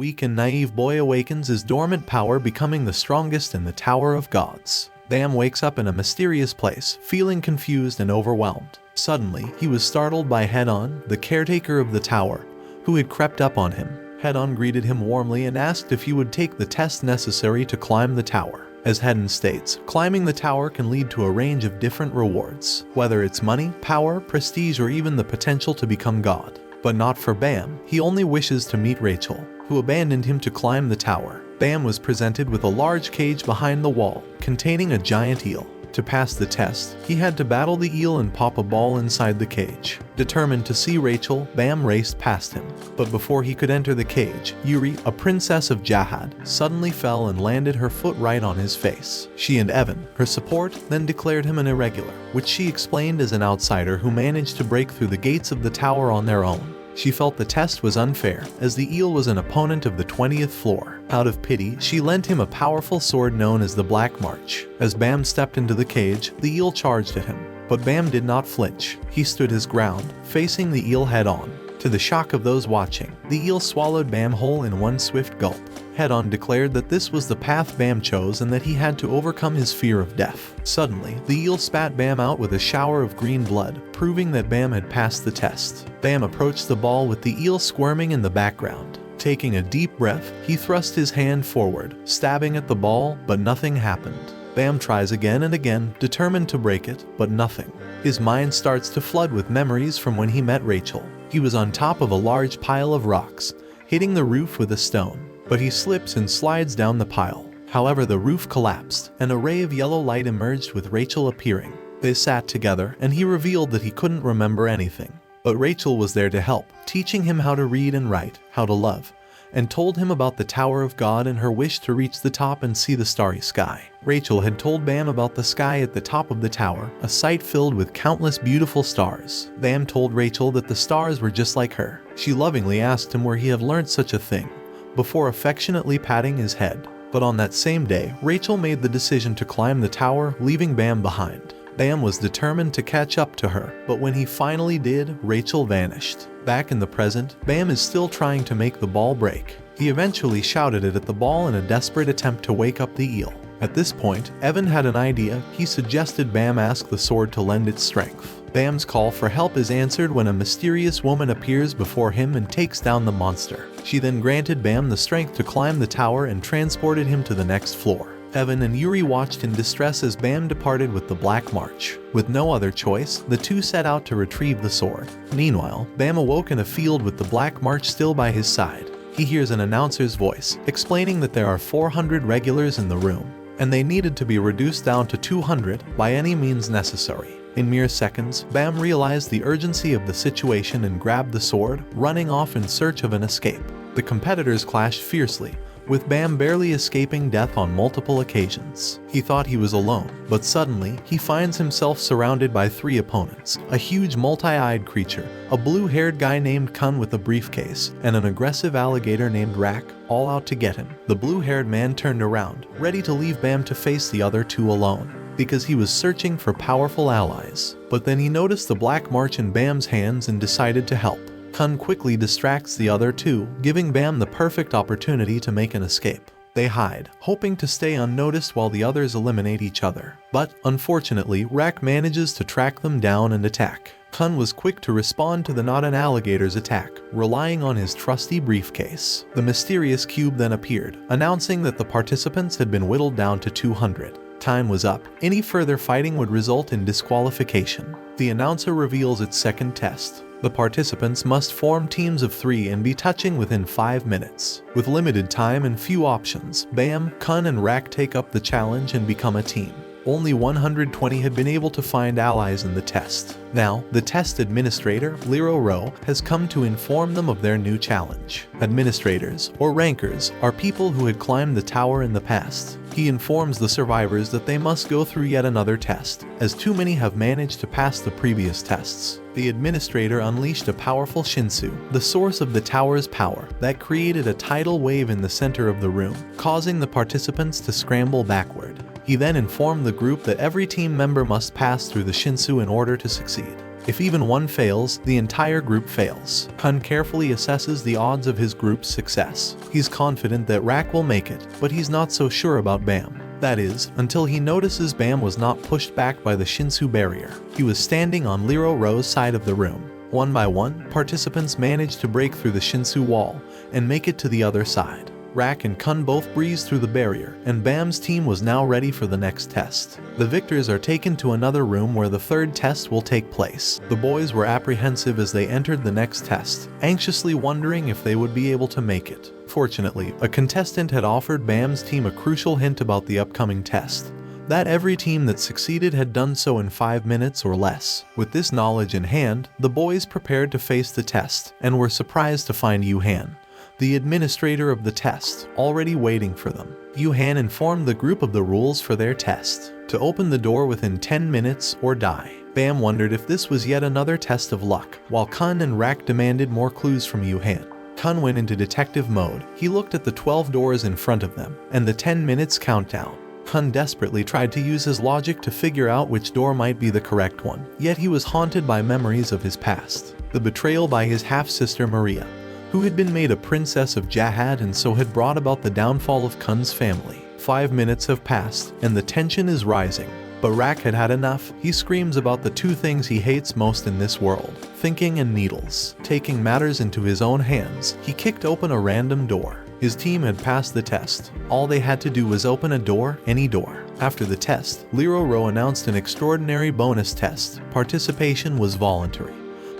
Weak and naive boy awakens his dormant power, becoming the strongest in the Tower of Gods. Bam wakes up in a mysterious place, feeling confused and overwhelmed. Suddenly, he was startled by Hedon, the caretaker of the tower, who had crept up on him. Hedon greeted him warmly and asked if he would take the test necessary to climb the tower. As Hedon states, climbing the tower can lead to a range of different rewards, whether it's money, power, prestige, or even the potential to become God. But not for Bam. He only wishes to meet Rachel, who abandoned him to climb the tower. Bam was presented with a large cage behind the wall, containing a giant eel. To pass the test, he had to battle the eel and pop a ball inside the cage. Determined to see Rachel, Bam raced past him. But before he could enter the cage, Yuri, a princess of Jahad, suddenly fell and landed her foot right on his face. She and Evan, her support, then declared him an irregular, which she explained as an outsider who managed to break through the gates of the tower on their own. She felt the test was unfair, as the eel was an opponent of the 20th floor. Out of pity, she lent him a powerful sword known as the Black March. As Bam stepped into the cage, the eel charged at him. But Bam did not flinch. He stood his ground, facing the eel head-on. To the shock of those watching, the eel swallowed Bam whole in one swift gulp. Hedon declared that this was the path Bam chose and that he had to overcome his fear of death. Suddenly, the eel spat Bam out with a shower of green blood, proving that Bam had passed the test. Bam approached the ball with the eel squirming in the background. Taking a deep breath, he thrust his hand forward, stabbing at the ball, but nothing happened. Bam tries again and again, determined to break it, but nothing. His mind starts to flood with memories from when he met Rachel. He was on top of a large pile of rocks, hitting the roof with a stone. But he slips and slides down the pile. However, the roof collapsed. An array of yellow light emerged with Rachel appearing. They sat together, and he revealed that he couldn't remember anything. But Rachel was there to help, teaching him how to read and write, how to love, and told him about the Tower of God and her wish to reach the top and see the starry sky. Rachel had told Bam about the sky at the top of the tower, a sight filled with countless beautiful stars. Bam told Rachel that the stars were just like her. She lovingly asked him where he had learned such a thing, before affectionately patting his head. But on that same day, Rachel made the decision to climb the tower, leaving Bam behind. Bam was determined to catch up to her, but when he finally did, Rachel vanished. Back in the present, Bam is still trying to make the ball break. He eventually shouted it at the ball in a desperate attempt to wake up the eel. At this point, Evan had an idea. He suggested Bam ask the sword to lend its strength. Bam's call for help is answered when a mysterious woman appears before him and takes down the monster. She then granted Bam the strength to climb the tower and transported him to the next floor. Evan and Yuri watched in distress as Bam departed with the Black March. With no other choice, the two set out to retrieve the sword. Meanwhile, Bam awoke in a field with the Black March still by his side. He hears an announcer's voice, explaining that there are 400 regulars in the room, and they needed to be reduced down to 200 by any means necessary. In mere seconds, Bam realized the urgency of the situation and grabbed the sword, running off in search of an escape. The competitors clashed fiercely, with Bam barely escaping death on multiple occasions. He thought he was alone, but suddenly, he finds himself surrounded by 3 opponents: a huge multi-eyed creature, a blue-haired guy named Kun with a briefcase, and an aggressive alligator named Rak, all out to get him. The blue-haired man turned around, ready to leave Bam to face the other 2 alone, because he was searching for powerful allies. But then he noticed the Black March in Bam's hands and decided to help. Kun quickly distracts the other 2, giving Bam the perfect opportunity to make an escape. They hide, hoping to stay unnoticed while the others eliminate each other. But, unfortunately, Rak manages to track them down and attack. Kun was quick to respond to the not-an-alligator's attack, relying on his trusty briefcase. The mysterious cube then appeared, announcing that the participants had been whittled down to 200. Time was up. Any further fighting would result in disqualification. The announcer reveals its second test. The participants must form teams of 3 and be touching within 5 minutes. With limited time and few options, Bam, Kun, and Rak take up the challenge and become a team. Only 120 had been able to find allies in the test. Now, the test administrator, Lero Ro, has come to inform them of their new challenge. Administrators, or rankers, are people who had climbed the tower in the past. He informs the survivors that they must go through yet another test, as too many have managed to pass the previous tests. The administrator unleashed a powerful shinsu, the source of the tower's power, that created a tidal wave in the center of the room, causing the participants to scramble backward. He then informed the group that every team member must pass through the shinsu in order to succeed. If even one fails, the entire group fails. Kun carefully assesses the odds of his group's success. He's confident that Rak will make it, but he's not so sure about Bam. That is, until he notices Bam was not pushed back by the shinsu barrier. He was standing on Liro Ro's side of the room. One by one, participants managed to break through the shinsu wall and make it to the other side. Rak and Kun both breezed through the barrier, and Bam's team was now ready for the next test. The victors are taken to another room where the third test will take place. The boys were apprehensive as they entered the next test, anxiously wondering if they would be able to make it. Fortunately, a contestant had offered Bam's team a crucial hint about the upcoming test: that every team that succeeded had done so in 5 minutes or less. With this knowledge in hand, the boys prepared to face the test, and were surprised to find Yuhan, the administrator of the test, already waiting for them. Yuhan informed the group of the rules for their test: to open the door within 10 minutes or die. Bam wondered if this was yet another test of luck, while Kun and Rak demanded more clues from Yuhan. Kun went into detective mode. He looked at the 12 doors in front of them, and the 10 minutes countdown. Kun desperately tried to use his logic to figure out which door might be the correct one, yet he was haunted by memories of his past. The betrayal by his half-sister Maria, who had been made a princess of Jahad and so had brought about the downfall of Kun's family. 5 minutes have passed, and the tension is rising. But Rak had had enough. He screams about the 2 things he hates most in this world: thinking and needles. Taking matters into his own hands, he kicked open a random door. His team had passed the test. All they had to do was open a door, any door. After the test, Liro Ro announced an extraordinary bonus test. Participation was voluntary,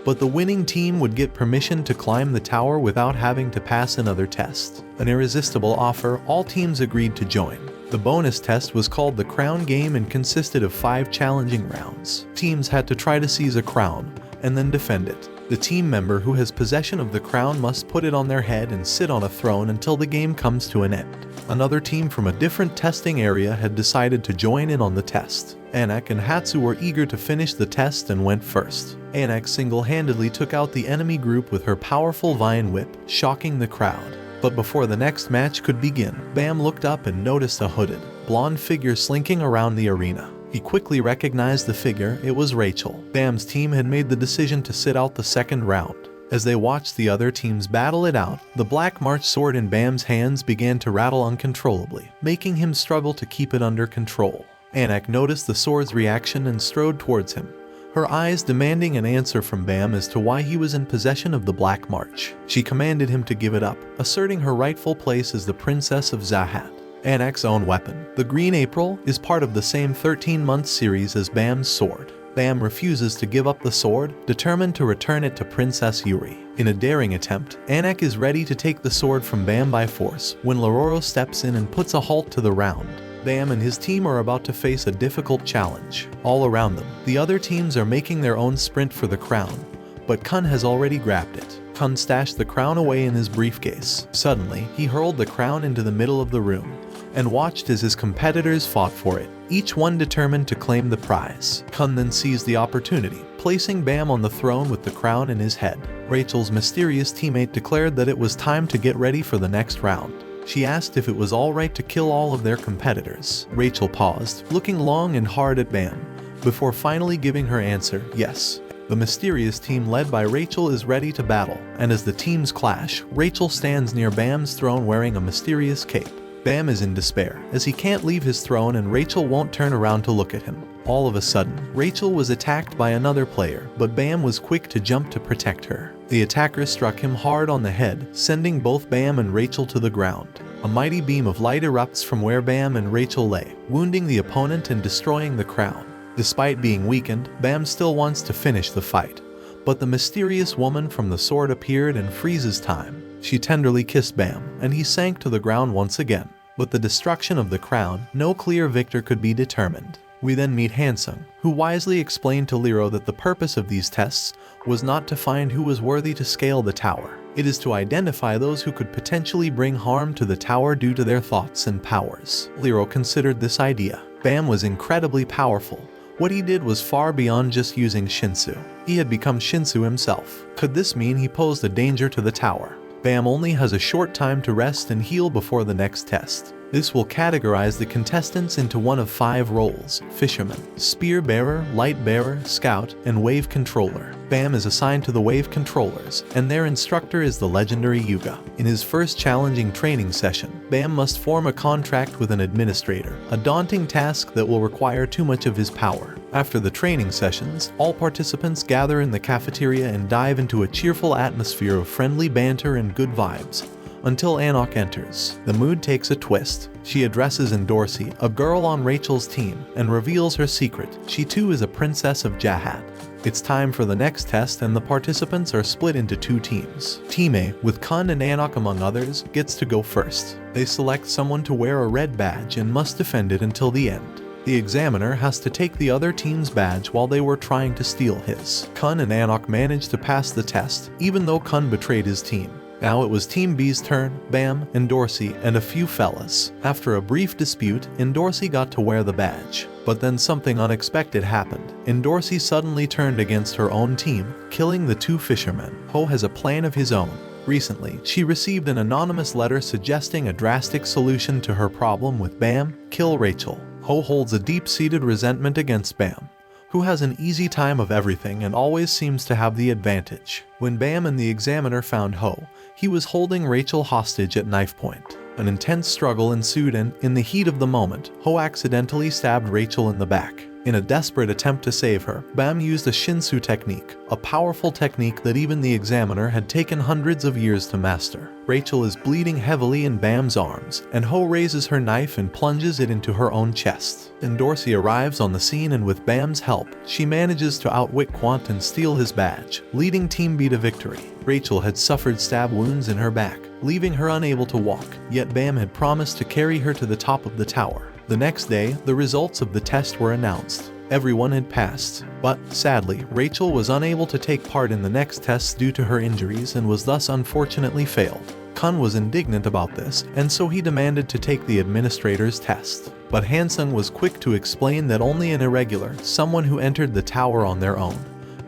but the winning team would get permission to climb the tower without having to pass another test. An irresistible offer, all teams agreed to join. The bonus test was called the Crown Game and consisted of 5 challenging rounds. Teams had to try to seize a crown and then defend it. The team member who has possession of the crown must put it on their head and sit on a throne until the game comes to an end. Another team from a different testing area had decided to join in on the test. Anak and Hatsu were eager to finish the test and went first. Anak single-handedly took out the enemy group with her powerful vine whip, shocking the crowd. But before the next match could begin, Bam looked up and noticed a hooded, blonde figure slinking around the arena. He quickly recognized the figure. It was Rachel. Bam's team had made the decision to sit out the second round. As they watched the other teams battle it out, the Black March sword in Bam's hands began to rattle uncontrollably, making him struggle to keep it under control. Anak noticed the sword's reaction and strode towards him, her eyes demanding an answer from Bam as to why he was in possession of the Black March. She commanded him to give it up, asserting her rightful place as the Princess of Zahad. Anak's own weapon, the Green April, is part of the same 13-month series as Bam's sword. Bam refuses to give up the sword, determined to return it to Princess Yuri. In a daring attempt, Anak is ready to take the sword from Bam by force when Lororo steps in and puts a halt to the round. Bam and his team are about to face a difficult challenge. All around them, the other teams are making their own sprint for the crown, but Kun has already grabbed it. Kun stashed the crown away in his briefcase. Suddenly, he hurled the crown into the middle of the room and watched as his competitors fought for it, each one determined to claim the prize. Kun then seized the opportunity, placing Bam on the throne with the crown in his head. Rachel's mysterious teammate declared that it was time to get ready for the next round. She asked if it was alright to kill all of their competitors. Rachel paused, looking long and hard at Bam, before finally giving her answer, yes. The mysterious team led by Rachel is ready to battle, and as the teams clash, Rachel stands near Bam's throne wearing a mysterious cape. Bam is in despair, as he can't leave his throne and Rachel won't turn around to look at him. All of a sudden, Rachel was attacked by another player, but Bam was quick to jump to protect her. The attacker struck him hard on the head, sending both Bam and Rachel to the ground. A mighty beam of light erupts from where Bam and Rachel lay, wounding the opponent and destroying the crown. Despite being weakened, Bam still wants to finish the fight. But the mysterious woman from the sword appeared and freezes time. She tenderly kissed Bam, and he sank to the ground once again. With the destruction of the crown, no clear victor could be determined. We then meet Hansung, who wisely explained to Liro that the purpose of these tests was not to find who was worthy to scale the tower. It is to identify those who could potentially bring harm to the tower due to their thoughts and powers. Liro considered this idea. Bam was incredibly powerful. What he did was far beyond just using shinsu. He had become shinsu himself. Could this mean he posed a danger to the tower? Bam only has a short time to rest and heal before the next test. This will categorize the contestants into one of 5 roles: fisherman, spear bearer, light bearer, scout, and wave controller. Bam is assigned to the wave controllers, and their instructor is the legendary Yuga. In his first challenging training session, Bam must form a contract with an administrator, a daunting task that will require too much of his power. After the training sessions, all participants gather in the cafeteria and dive into a cheerful atmosphere of friendly banter and good vibes, until Anok enters. The mood takes a twist. She addresses Dorsey, a girl on Rachel's team, and reveals her secret. She too is a princess of Jahat. It's time for the next test, and the participants are split into 2 teams. Team A, with Kun and Anok among others, gets to go first. They select someone to wear a red badge and must defend it until the end. The examiner has to take the other team's badge while they were trying to steal his. Kun and Anok managed to pass the test, even though Kun betrayed his team. Now it was Team B's turn. Bam, Dorsey, and a few fellas. After a brief dispute, Dorsey got to wear the badge. But then something unexpected happened. Dorsey suddenly turned against her own team, killing the 2 fishermen. Ho has a plan of his own. Recently, she received an anonymous letter suggesting a drastic solution to her problem with Bam: kill Rachel. Ho holds a deep-seated resentment against Bam, who has an easy time of everything and always seems to have the advantage. When Bam and the examiner found Ho, he was holding Rachel hostage at knife point. An intense struggle ensued, and, in the heat of the moment, Ho accidentally stabbed Rachel in the back. In a desperate attempt to save her, Bam used a shinsu technique, a powerful technique that even the examiner had taken hundreds of years to master. Rachel is bleeding heavily in Bam's arms, and Ho raises her knife and plunges it into her own chest. Dorsey arrives on the scene, and with Bam's help, she manages to outwit Quant and steal his badge, leading Team B to victory. Rachel had suffered stab wounds in her back, leaving her unable to walk, yet Bam had promised to carry her to the top of the tower. The next day, the results of the test were announced. Everyone had passed, but, sadly, Rachel was unable to take part in the next tests due to her injuries and was thus unfortunately failed. Kun was indignant about this, and so he demanded to take the administrator's test. But Hansung was quick to explain that only an irregular, someone who entered the tower on their own,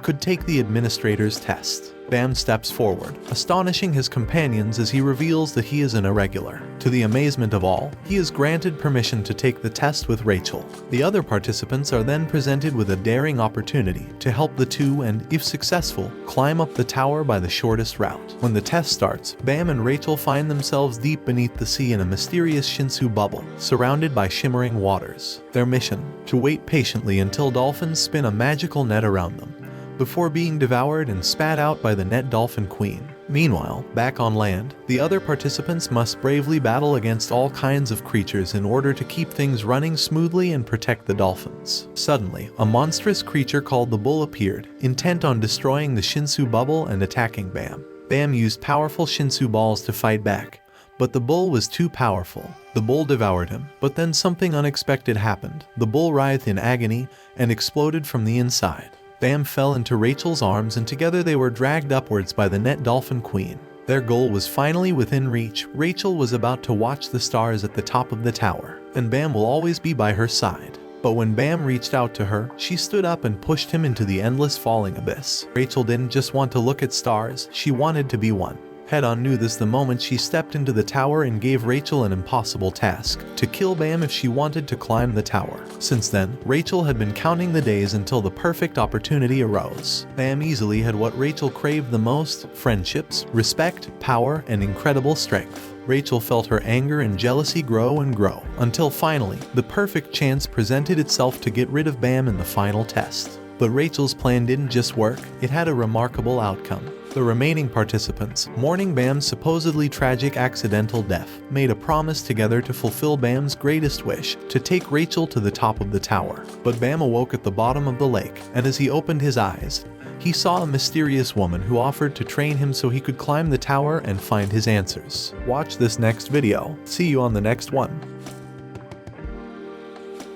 could take the administrator's test. Bam steps forward, astonishing his companions as he reveals that he is an irregular. To the amazement of all, he is granted permission to take the test with Rachel. The other participants are then presented with a daring opportunity to help the 2 and, if successful, climb up the tower by the shortest route. When the test starts, Bam and Rachel find themselves deep beneath the sea in a mysterious shinsu bubble, surrounded by shimmering waters. Their mission: to wait patiently until dolphins spin a magical net around them, before being devoured and spat out by the net dolphin queen. Meanwhile, back on land, the other participants must bravely battle against all kinds of creatures in order to keep things running smoothly and protect the dolphins. Suddenly, a monstrous creature called the Bull appeared, intent on destroying the shinsu bubble and attacking Bam. Bam used powerful shinsu balls to fight back, but the Bull was too powerful. The Bull devoured him, but then something unexpected happened. The Bull writhed in agony and exploded from the inside. Bam fell into Rachel's arms, and together they were dragged upwards by the net dolphin queen. Their goal was finally within reach. Rachel was about to watch the stars at the top of the tower, and Bam will always be by her side. But when Bam reached out to her, she stood up and pushed him into the endless falling abyss. Rachel didn't just want to look at stars, she wanted to be one. Head-On knew this the moment she stepped into the tower and gave Rachel an impossible task: to kill Bam if she wanted to climb the tower. Since then, Rachel had been counting the days until the perfect opportunity arose. Bam easily had what Rachel craved the most: friendships, respect, power, and incredible strength. Rachel felt her anger and jealousy grow and grow, until finally, the perfect chance presented itself to get rid of Bam in the final test. But Rachel's plan didn't just work, it had a remarkable outcome. The remaining participants, mourning Bam's supposedly tragic accidental death, made a promise together to fulfill Bam's greatest wish: to take Rachel to the top of the tower. But Bam awoke at the bottom of the lake, and as he opened his eyes, he saw a mysterious woman who offered to train him so he could climb the tower and find his answers. Watch this next video. See you on the next one.